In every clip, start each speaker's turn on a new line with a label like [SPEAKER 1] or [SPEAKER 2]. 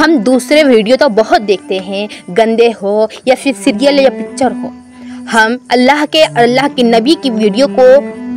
[SPEAKER 1] हम दूसरे वीडियो तो बहुत देखते हैं, गंदे हो या फिर सीरियल या पिक्चर हो। हम अल्लाह के नबी की वीडियो को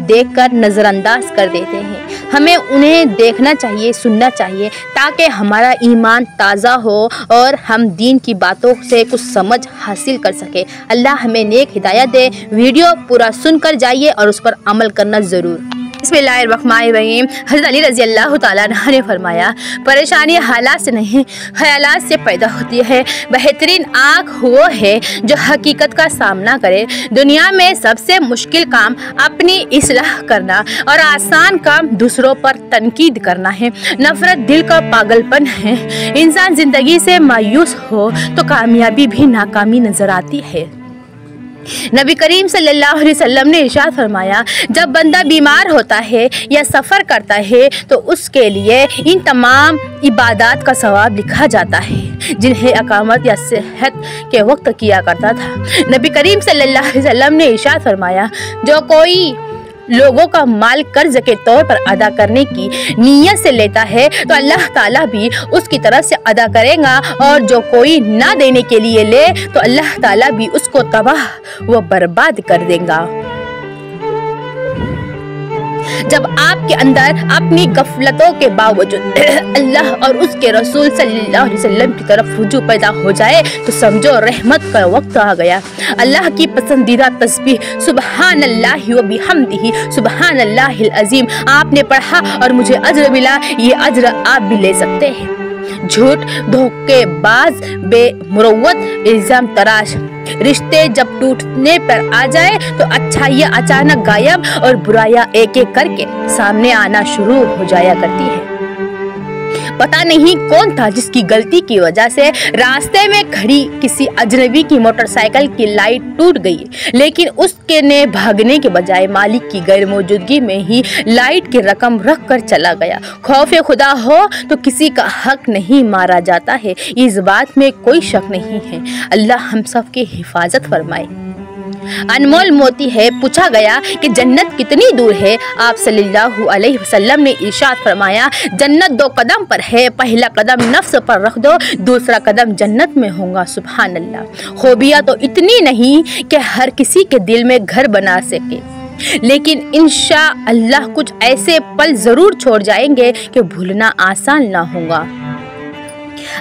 [SPEAKER 1] देखकर नज़रअंदाज कर देते हैं। हमें उन्हें देखना चाहिए, सुनना चाहिए, ताकि हमारा ईमान ताज़ा हो और हम दीन की बातों से कुछ समझ हासिल कर सके। अल्लाह हमें नेक हिदायत दे। वीडियो पूरा सुनकर जाइए और उस पर अमल करना ज़रूर। बिस्मिल्लाहिर्रहमानिर्रहीम। हज़रत अली रज़ी अल्लाह तआला अन्हु ने फरमाया, परेशानी हालात से नहीं ख़यालात से पैदा होती है। बेहतरीन आँख वो है जो हकीकत का सामना करे। दुनिया में सबसे मुश्किल काम अपनी इस्लाह करना और आसान काम दूसरों पर तनकीद करना है। नफ़रत दिल का पागलपन है। इंसान ज़िंदगी से मायूस हो तो कामयाबी भी नाकामी नज़र आती है। नबी करीम सल्लल्लाहु अलैहि वसल्लम ने इरशाद फरमाया, जब बंदा बीमार होता है या सफ़र करता है तो उसके लिए इन तमाम इबादत का सवाब लिखा जाता है जिन्हें अकामत या सेहत के वक्त किया करता था। नबी करीम सल्लल्लाहु अलैहि वसल्लम ने इरशाद फरमाया, जो कोई लोगों का माल कर्ज के तौर पर अदा करने की नीयत से लेता है तो अल्लाह ताला भी उसकी तरफ से अदा करेगा, और जो कोई ना देने के लिए ले तो अल्लाह ताला भी उसको तबाह व बर्बाद कर देगा। जब आपके अंदर अपनी गफलतों के बावजूद अल्लाह और उसके रसूल सल्लल्लाहु अलैहि वसल्लम की तरफ रुजू पैदा हो जाए तो समझो रहमत का वक्त आ गया। अल्लाह की पसंदीदा तस्बीह सुबहानल्लाहि व बिहम्दिही सुबहानल्लाहिल अज़ीम आपने पढ़ा और मुझे अज्र मिला, ये अज्र आप भी ले सकते हैं। झूठ, धोखेबाज, बेमुरव्वत, इल्जाम तराश, रिश्ते जब टूटने पर आ जाए तो अच्छाइयाँ अचानक गायब और बुराइयाँ एक एक करके सामने आना शुरू हो जाया करती है। पता नहीं कौन था जिसकी गलती की वजह से रास्ते में खड़ी किसी अजनबी की मोटरसाइकिल की लाइट टूट गई, लेकिन उसके ने भागने के बजाय मालिक की गैर मौजूदगी में ही लाइट की रकम रख कर चला गया। खौफ खुदा हो तो किसी का हक नहीं मारा जाता है, इस बात में कोई शक नहीं है। अल्लाह हम सब की हिफाजत फरमाए। अनमोल मोती है। पूछा गया कि जन्नत कितनी दूर है? आप सल्लल्लाहु अलैहि वसल्लम ने इरशाद फरमाया, जन्नत 2 कदम पर है। पहला कदम नफ्स पर रख दो, दूसरा कदम जन्नत में होगा। सुभान अल्लाह। खूबियाँ तो इतनी नहीं कि हर किसी के दिल में घर बना सके, लेकिन इंशाअल्लाह कुछ ऐसे पल जरूर छोड़ जाएंगे कि भूलना आसान ना होगा।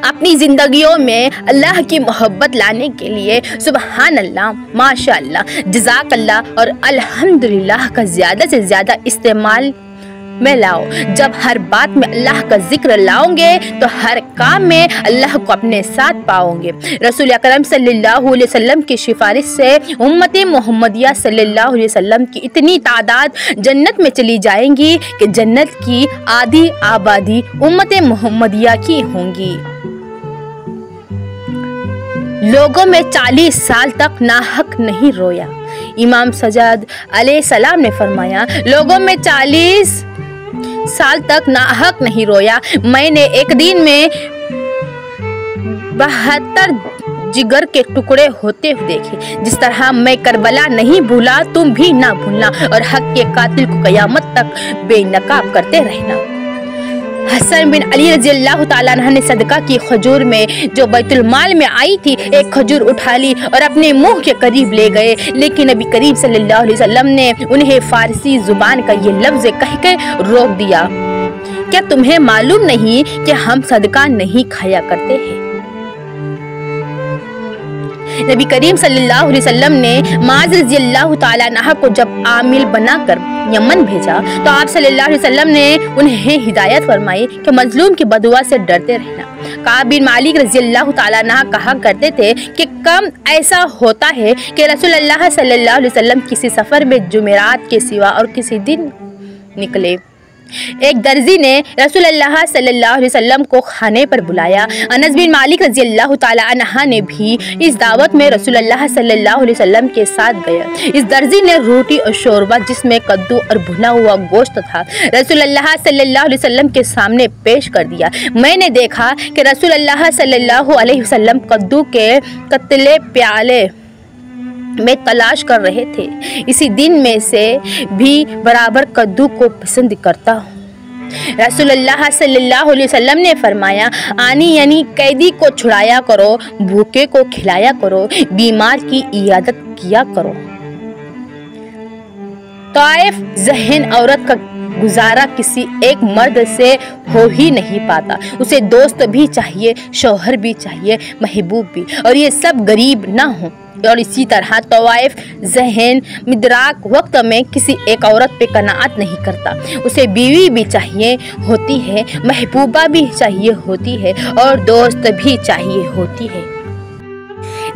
[SPEAKER 1] अपनी जिंदगियों में अल्लाह की मोहब्बत लाने के लिए सुबहान अल्लाह, माशाअल्लाह, जज़ाकल्लाह और अल्हम्दुलिल्लाह का ज़्यादा से ज़्यादा इस्तेमाल में लाओ। जब हर बात में अल्लाह का जिक्र लाओगे तो हर काम में अल्लाह को अपने साथ पाओगे। रसूल अकरम सल्लल्लाहु अलैहि वसल्लम की सिफारिश से उम्मत मोहम्मदिया सल्लल्लाहु अलैहि वसल्लम की इतनी तादाद जन्नत में चली जाएंगी कि जन्नत की आधी आबादी उम्मत मोहम्मदिया की होंगी। लोगों में 40 साल तक नाहक नहीं रोया। इमाम सज्जाद अलैहिस्सलाम ने फरमाया, लोगों में 40 साल तक नाहक नहीं रोया। मैंने एक दिन में 72 जिगर के टुकड़े होते हुए देखे। जिस तरह मैं करबला नहीं भूला, तुम भी ना भूलना और हक के कातिल को क़यामत तक बेनकाब करते रहना। हसन बिन अली रज़ी अल्लाह तआला अन्हु ने सदका की खजूर में जो बैतुल माल में आई थी, एक खजूर उठा ली और अपने मुंह के करीब ले गए, लेकिन नबी करीम सल्लल्लाहु अलैहि वसल्लम ने उन्हें फारसी जुबान का ये लफ्ज़ कह के रोक दिया, क्या तुम्हें मालूम नहीं कि हम सदका नहीं खाया करते हैं? नबी करीम सल्लल्लाहु अलैहि वसल्लम ने माज़ रज़ी अल्लाह तआला अन्हा को जब आमिल बनाकर यमन भेजा तो आप सल्लल्लाहु अलैहि वसल्लम ने उन्हें हिदायत फरमाई कि मजलूम की बदुआ से डरते रहना। काब बिन मालिक रज़ी अल्लाह तआला अन्हा कहा करते थे कि कम ऐसा होता है कि रसूल अल्लाह सल्लल्लाहु अलैहि वसल्लम किसी सफ़र में जुमेरात के सिवा और किसी दिन निकले। एक दर्जी ने रसूल अल्लाह सल्लल्लाहु अलैहि वसल्लम को खाने पर बुलाया। अनस बिन मालिक रज़ी अल्लाह तआला अन्हा ने भी इस दावत में रसूल अल्लाह सल्लल्लाहु अलैहि वसल्लम के साथ गया। इस दर्जी ने रोटी और शोरबा जिसमें कद्दू और भुना हुआ गोश्त था रसूल अल्लाह सल्लल्लाहु अलैहि वसल्लम के सामने पेश कर दिया। मैंने देखा कि रसूल अल्लाह सल्लल्लाहु अलैहि वसल्लम कद्दू के कतले प्याले में तलाश कर रहे थे। इसी दिन में से भी बराबर कद्दू को पसंद करता हूँ। रसूलुल्लाह सल्लल्लाहु अलैहि वसल्लम ने फरमाया, आनी यानी कैदी को छुड़ाया करो, भूखे को खिलाया करो, बीमार की इयादत किया करो। ताइफ ज़हन औरत का गुजारा किसी एक मर्द से हो ही नहीं पाता। उसे दोस्त भी चाहिए, शौहर भी चाहिए, महबूब भी, और ये सब गरीब ना हो। और इसी तरह तवाइफ ज़हन मिदराक वक्त में किसी एक औरत पे कनाअत नहीं करता। उसे बीवी भी चाहिए होती है, महबूबा भी चाहिए होती है, और दोस्त भी चाहिए होती है।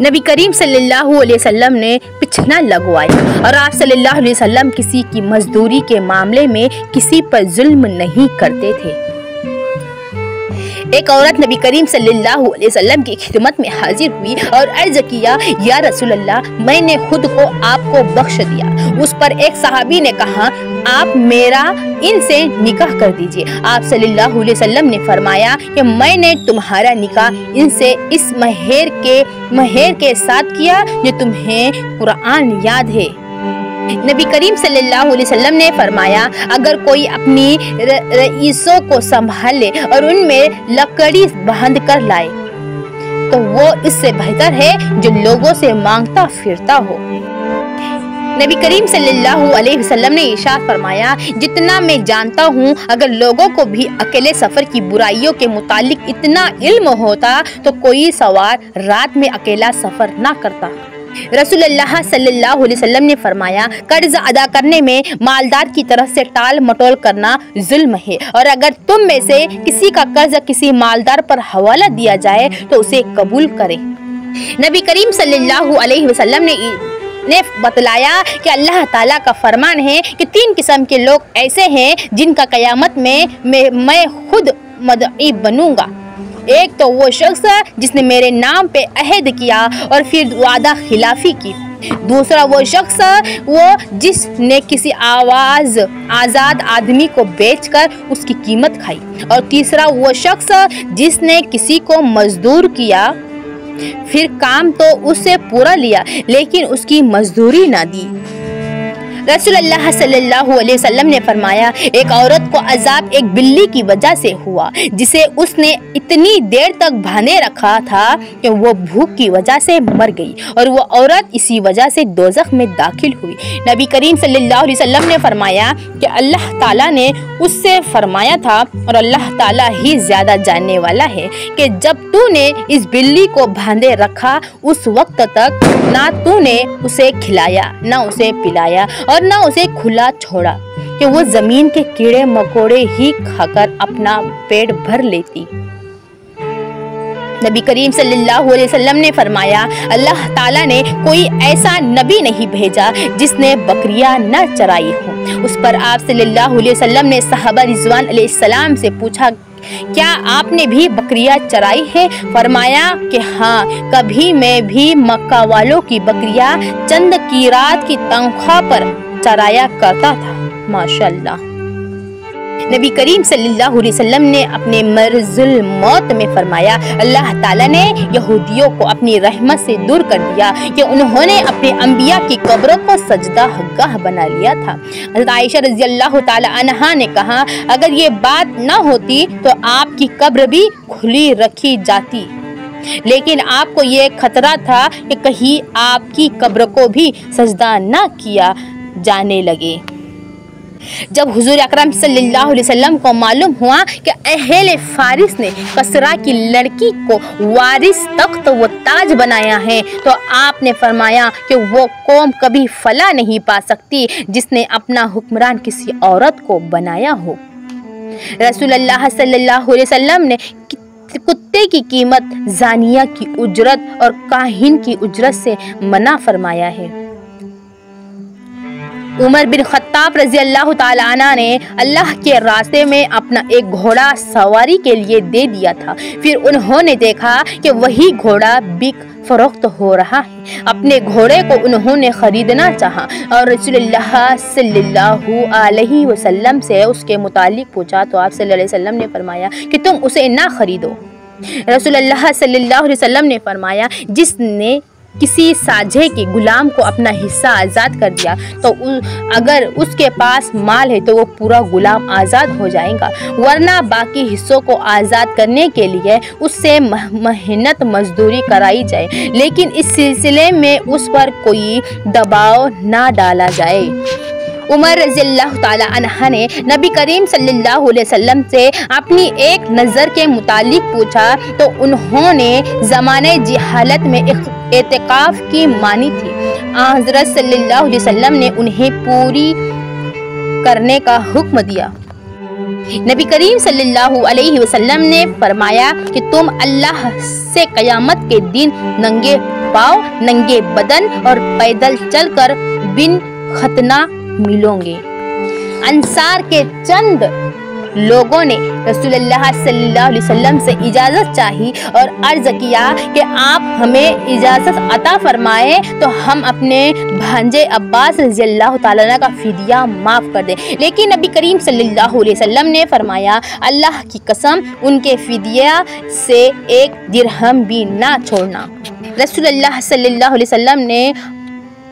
[SPEAKER 1] नबी करीम सल्लल्लाहु अलैहि वसल्लम ने पिछना लगवाया और आप सल्लल्लाहु अलैहि वसल्लम किसी की मजदूरी के मामले में किसी पर जुल्म नहीं करते थे। एक औरत नबी करीम सल्लल्लाहु अलैहि वसल्लम की खिदमत में हाजिर हुई और अर्ज किया, या रसूल अल्लाह, मैंने खुद को आपको बख्श दिया। उस पर एक सहाबी ने कहा, आप मेरा इनसे निकाह कर दीजिए। आप सल्लल्लाहु अलैहि वसल्लम ने फरमाया कि मैंने तुम्हारा निकाह इनसे इस महर के साथ किया जो तुम्हें कुरान याद है। नबी करीम सल्लल्लाहु अलैहि वसल्लम ने फरमाया, अगर कोई अपनी रईसों को संभाल ले और उनमें लकड़ी बांध कर लाए तो वो इससे बेहतर है जो लोगों से मांगता फिरता हो। नबी करीम सल्लल्लाहु अलैहि वसल्लम ने इरशाद फरमाया, जितना मैं जानता हूँ, अगर लोगों को भी अकेले सफर की बुराइयों के मुतालिक इतना इल्म होता तो कोई सवार रात में अकेला सफर ना करता। रसूलुल्लाह सल्लल्लाहु अलैहि वसल्लम ने फरमाया, कर्ज अदा करने में मालदार की तरफ से टाल मटोल करना जुल्म है, और अगर तुम में से किसी का कर्ज किसी मालदार पर हवाला दिया जाए तो उसे कबूल करें। नबी करीम सल्लल्लाहु अलैहि वसल्लम ने बतलाया कि अल्लाह ताला का फरमान है कि 3 किस्म के लोग ऐसे हैं जिनका क़यामत में मैं खुद मदई बनूंगा। एक तो वो शख्स जिसने मेरे नाम पे अहद किया और फिर वादा खिलाफी की। दूसरा वो शख्स जिसने किसी आज़ाद आदमी को बेचकर उसकी कीमत खाई। और तीसरा वो शख्स जिसने किसी को मजदूर किया, फिर काम तो उससे पूरा लिया लेकिन उसकी मजदूरी ना दी। रसूलुल्लाह सल्लल्लाहु अलैहि वसल्लम ने फरमाया, एक औरत को अजाब एक बिल्ली की वजह से हुआ जिसे उसने इतनी देर तक बांधे रखा था कि वो भूख की वजह से मर गई और वो औरत इसी वजह से दोज़ख में दाखिल हुई। नबी करीम सल्लल्लाहु अलैहि वसल्लम ने फरमाया कि अल्लाह ताला ने उससे फरमाया था, और अल्लाह ताला ही ज्यादा जानने वाला है, कि जब तूने इस बिल्ली को बांधे रखा उस वक्त तक ना तूने उसे खिलाया, ना उसे पिलाया और ना उसे खुला छोड़ा कि वो जमीन के कीड़े मकोड़े ही खाकर अपना पेट भर लेती। नबी करीम सल्लल्लाहु अलैहि वसल्लम ने फरमाया, अल्लाह ताला ने कोई ऐसा नबी नहीं भेजा जिसने बकरियां न चराई हो। उस पर आप सल्लल्लाहु अलैहि वसल्लम ने सहाबा रिजवान अलैहिस्सलाम से पूछा, क्या आपने भी बकरियां चराई है? फरमाया कि हाँ, कभी मैं भी मक्का वालों की बकरियां चंद की रात की तनख्वाह पर चराया करता था। माशाअल्लाह। नबी करीम सल्लल्लाहु अलैहि वसल्लम ने अपने मर्जुल मौत में फरमाया, अल्लाह ताला ने यहूदियों को अपनी रहमत से दूर कर दिया कि उन्होंने अपने अंबिया की कब्रों को सजदागाह बना लिया था। हज़रत आयशा रज़ियल्लाहु ताला अन्हा ने कहा, अगर ये बात न होती तो आपकी कब्र भी खुली रखी जाती, लेकिन आपको ये खतरा था कि कहीं आपकी कब्र को भी सजदा न किया जाने लगे। जब हुजूर अकरम सल्लल्लाहु अलैहि वसल्लम को मालूम हुआ कि अहले फारिस ने कसरा की लड़की को वारिस तख्त व ताज बनाया है, तो आपने फरमाया कि वो कौम कभी फला नहीं पा सकती जिसने अपना हुक्मरान किसी औरत को बनाया हो। रसूलुल्लाह सल्लल्लाहु अलैहि वसल्लम ने कुत्ते की कीमत जानिया की उजरत और काहिन की उजरत से मना फरमाया है। उमर बिन खत्ताब रज़ी अल्लाह ताला अन्हु ने अल्लाह के रास्ते में अपना एक घोड़ा सवारी के लिए दे दिया था। फिर उन्होंने देखा कि वही घोड़ा बिक फरोख्त हो रहा है। अपने घोड़े को उन्होंने खरीदना चाहा और रसूलुल्लाह सल्लल्लाहु अलैहि वसल्लम से उसके मुतालिक पूछा, तो आप सल्लल्लाहु अलैहि वसल्लम ने फरमाया कि तुम उसे ना खरीदो। रसूलुल्लाह सल्लल्लाहु अलैहि वसल्लम ने फरमाया, जिसने किसी साझे के गुलाम को अपना हिस्सा आज़ाद कर दिया तो अगर उसके पास माल है तो वो पूरा गुलाम आज़ाद हो जाएगा, वरना बाकी हिस्सों को आज़ाद करने के लिए उससे मेहनत मजदूरी कराई जाए, लेकिन इस सिलसिले में उस पर कोई दबाव ना डाला जाए। उमर रज़ियल्लाहु ताला अन्हा ने नबी करीम सल्लल्लाहु अलैहि वसल्लम से अपनी एक नज़र के मुतालिक पूछा तो उन्होंने ज़माने जिहालत में एतिकाफ़ की मानी थी। हज़रत सल्लल्लाहु अलैहि वसल्लम ने उन्हें पूरी करने का हुक्म दिया। नबी करीम सल्लल्लाहु अलैहि वसल्लम ने फरमाया कि तुम अल्लाह से क़यामत के दिन नंगे पाँव, नंगे बदन और पैदल चलकर बिन खतना मिलोगे। अंसार के चंद लोगों ने रसूलुल्लाह सल्लल्लाहु अलैहि वसल्लम से इजाज़त चाही और अर्ज़ किया कि आप हमें इजाज़त अता फरमाएं तो हम अपने भांजे अब्बास रज़ियल्लाहु ताला अन्हु का फिदिया माफ़ कर दें, लेकिन नबी करीम सल्लल्लाहु अलैहि वसल्लम ने फरमाया अल्लाह की कसम उनके फिदिया से एक दिरहम भी ना छोड़ना। रसूलुल्लाह सल्लल्लाहु अलैहि वसल्लम ने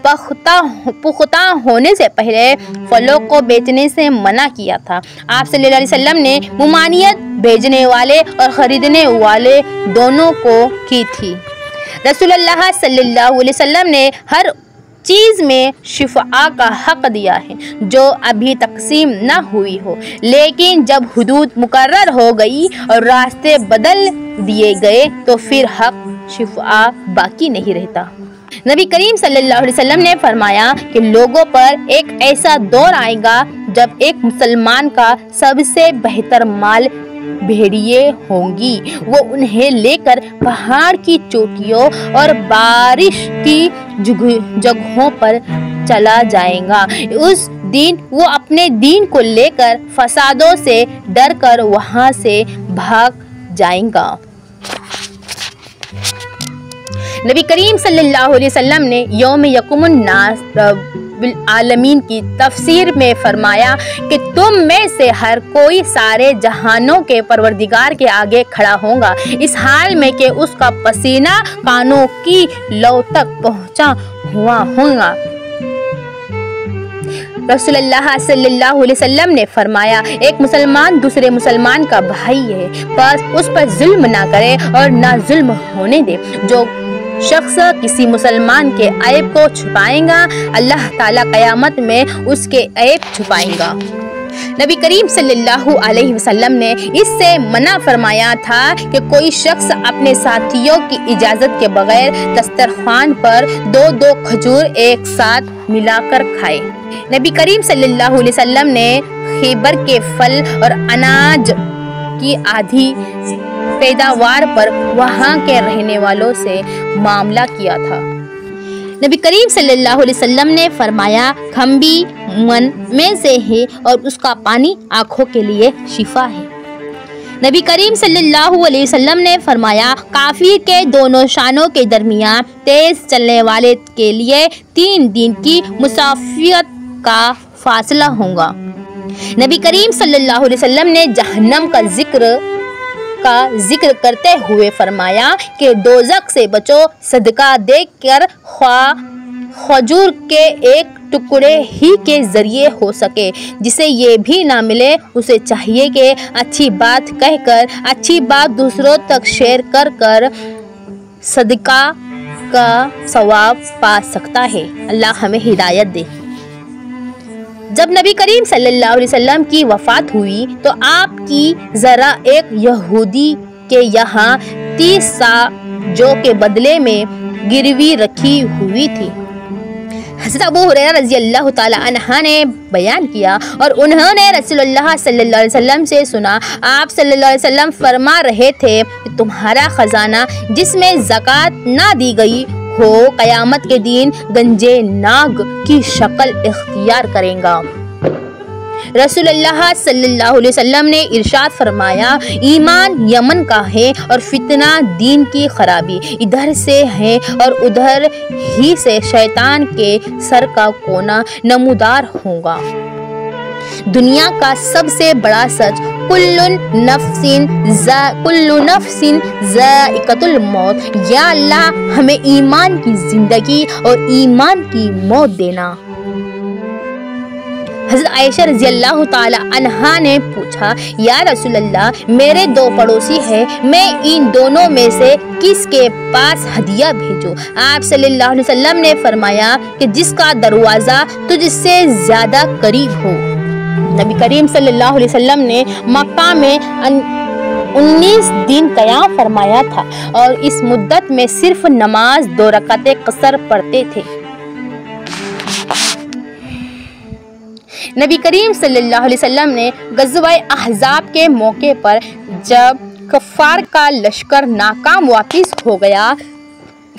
[SPEAKER 1] पुख्ता होने से पहले फलों को बेचने से मना किया था। आप सल्लल्लाहु अलैहि वसल्लम ने मुमानियत भेजने वाले और ख़रीदने वाले दोनों को की थी। रसूलुल्लाह सल्लल्लाहु अलैहि वसल्लम ने हर चीज़ में शिफ़ा का हक़ दिया है जो अभी तकसीम न हुई हो, लेकिन जब हुदूद मुकर्रर हो गई और रास्ते बदल दिए गए तो फिर हक़ शिफ़ा बाकी नहीं रहता। नबी करीम सल्लल्लाहु अलैहि वसल्लम ने फरमाया कि लोगों पर एक ऐसा दौर आएगा जब एक मुसलमान का सबसे बेहतर माल भेड़िए होंगी, वो उन्हें लेकर पहाड़ की चोटियों और बारिश की जगहों पर चला जाएगा। उस दिन वो अपने दीन को लेकर फसादों से डरकर वहाँ से भाग जाएगा। नबी करीम सल्लल्लाहु अलैहि वसल्लम ने यौम यकुमुन नास रब्बिल आलमीन की तफसीर में फरमाया कि तुम में से हर कोई सारे जहानों के परवरदिगार के आगे खड़ा होगा इस हाल में कि उसका पसीना कानों की लौ तक पहुंचा हुआ होगा। रसूलुल्लाह सल्लल्लाहु अलैहि वसल्लम ने फरमाया एक मुसलमान दूसरे मुसलमान का भाई है, बस उस पर जुल्म ना करे और ना जुल्म होने दे। जो शख्स किसी मुसलमान के ऐब को छुपाएगा अल्लाह ताला क़यामत में उसके ऐब छुपाएगा। नबी करीम सल्लल्लाहु अलैहि वसल्लम ने इससे मना फरमाया था कि कोई शख्स अपने साथियों की इजाज़त के बगैर दस्तरखान पर दो दो खजूर एक साथ मिलाकर खाए। नबी करीम सल्लल्लाहु अलैहि वसल्लम ने खैबर के फल और अनाज की आधी पैदावार पर वहाँ के रहने वालों से मामला किया था। नबी करीम सल्लल्लाहु अलैहि वसल्लम ने फरमाया खम्बी मन में से है और उसका पानी आँखों के लिए शिफा है। नबी करीम सल्लल्लाहु अलैहि वसल्लम ने फरमाया काफिर के दोनों शानों के दरमियान तेज चलने वाले के लिए 3 दिन की मुसाफिरत का फासला होगा। नबी करीम सल्लल्लाहु अलैहि वसल्लम ने जहन्नम का जिक्र करते हुए फरमाया कि दोज़ख से बचो सदका देकर खजूर के एक टुकड़े ही के जरिए हो सके, जिसे ये भी ना मिले उसे चाहिए कि अच्छी बात कहकर अच्छी बात दूसरों तक शेयर कर कर सदका का सवाब पा सकता है। अल्लाह हमें हिदायत दे। जब नबी करीम सल्लल्लाहु अलैहि वसल्लम की वफ़ात हुई तो आपकी ज़रा एक यहूदी के यहाँ 30 साजों के बदले में गिरवी रखी हुई थी। हज़रत अबू हुरैरा रज़ियल्लाहु ताला अन्हा ने बयान किया और उन्होंने रसूलुल्लाह सल्लल्लाहु अलैहि वसल्लम से सुना, आप सल्लल्लाहु अलैहि वसल्लम फरमा रहे थे कि तुम्हारा ख़जाना जिसमें ज़कात ना दी गई हो क़यामत के दिन गंजे नाग की शक्ल इख्तियार करेगा। रसूलुल्लाह सल्लल्लाहु अलैहि वसल्लम ने इरशाद फरमाया ईमान यमन का है और फितना दीन की खराबी इधर से है और उधर ही से शैतान के सर का कोना नमूदार होगा। दुनिया का सबसे बड़ा सच, कुल्लु नफ्सिन ज़ाइक़तुल मौत। या अल्लाह हमें ईमान की जिंदगी और ईमान की मौत देना। हज़रत आयशा रज़ी अल्लाह ताला अन्हा ने पूछा, या रसूल अल्लाह मेरे दो पड़ोसी हैं, मैं इन दोनों में से किसके पास हदिया भेजूं? आप सल्लल्लाहु अलैहि वसल्लम ने फरमाया कि जिसका दरवाज़ा तुझसे ज़्यादा करीब हो। नबी करीम सल्लल्लाहु अलैहि वसल्लम ने मक्का में 19 दिन क़याम फरमाया था और इस मुद्दत में सिर्फ नमाज 2 रकातें क़सर पढ़ते थे। नबी करीम सल्लल्लाहु अलैहि वसल्लम ने ग़ज़वा अहज़ाब के मौके पर जब कफ़ार का लश्कर नाकाम वापिस हो गया,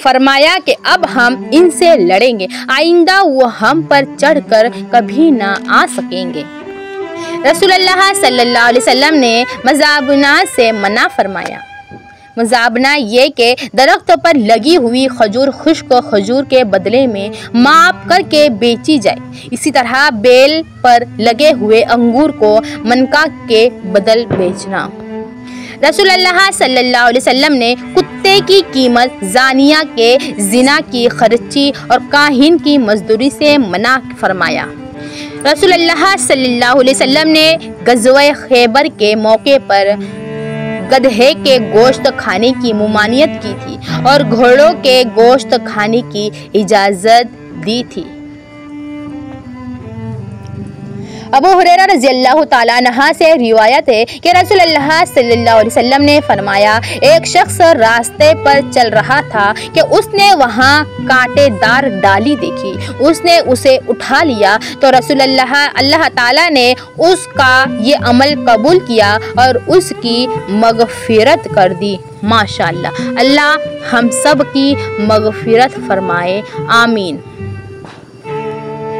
[SPEAKER 1] फरमाया कि अब हम इनसे लड़ेंगे, आइंदा वो हम पर चढ़कर कभी ना आ सकेंगे। रसूलुल्लाह सल्लल्लाहु अलैहि वसल्लम ने मज़ाबना से मना फरमाया। मज़ाबना ये कि दरख्तों पर लगी हुई खजूर खुश्क खजूर के बदले में माप करके बेची जाए। इसी तरह बेल पर लगे हुए अंगूर को मनका के बदल बेचना। रसूलुल्लाह सल्लल्लाहु अलैहि वसल्लम ने कुत्ते की कीमत, जानिया के जिना की खर्ची और काहिन की मजदूरी से मना फरमाया। रसूलुल्लाह सल्लल्लाहु अलैहि वसल्लम ने ग़ज़वा खैबर के मौके पर गधे के गोश्त खाने की मुमानियत की थी और घोड़ों के गोश्त खाने की इजाज़त दी थी। अबू हुरैरा रज़ियल्लाहु ताला अन्हु से रिवायत है कि रसूलुल्लाह सल्लल्लाहु अलैहि वसल्लम ने फरमाया, एक शख्स रास्ते पर चल रहा था कि उसने वहाँ कांटेदार डाली देखी, उसने उसे उठा लिया तो रसूलुल्लाह अल्लाह ताला ने उसका ये अमल कबूल किया और उसकी मग़फ़िरत कर दी। माशाअल्लाह, अल्लाह हम सब की मग़फ़िरत फरमाए, आमीन।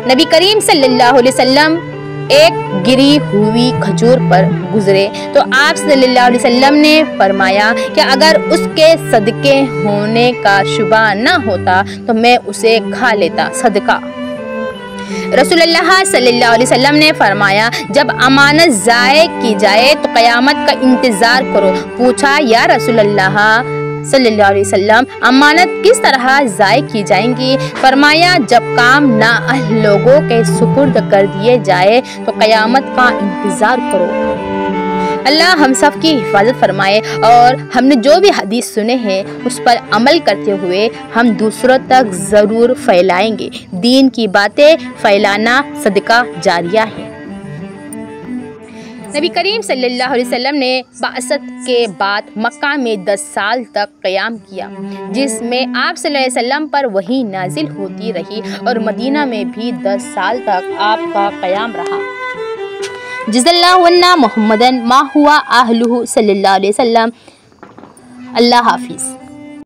[SPEAKER 1] नबी करीम सल्लल्लाहु अलैहि वसल्लम एक गिरी हुई खजूर पर गुजरे तो आप सल्लल्लाहु अलैहि वसल्लम ने फरमाया कि अगर उसके सदके होने का शुबा न होता तो मैं उसे खा लेता, सदका। रसूलुल्लाह सल्लल्लाहु अलैहि वसल्लम ने फरमाया, जब अमानत ज़ाय की जाए तो क़यामत का इंतज़ार करो। पूछा, या रसूलुल्लाह सल्लल्लाहु अलैहि वसल्लम अमानत किस तरह ज़ाय की जाएंगी? फरमाया, जब काम नाअहल लोगों के सुपुर्द कर दिए जाए तो क़यामत का इंतज़ार करो। अल्लाह हम सब की हिफाजत फरमाए और हमने जो भी हदीस सुने हैं उस पर अमल करते हुए हम दूसरों तक ज़रूर फैलाएंगे। दीन की बातें फैलाना सदका जारिया है। नबी करीम सल्लल्लाहु अलैहि वसल्लम ने बासत के बाद मक्का में 10 साल तक क़याम किया, जिसमें आप सल्लल्लाहु अलैहि वसल्लम पर वही नाजिल होती रही और मदीना में भी 10 साल तक आपका क़याम रहा। जज़ल्लाहु अन्ना मुहम्मदन मा हुआ आहलुहु सल्लल्लाहु अलैहि वसल्लम। अल्लाह हाफिज़।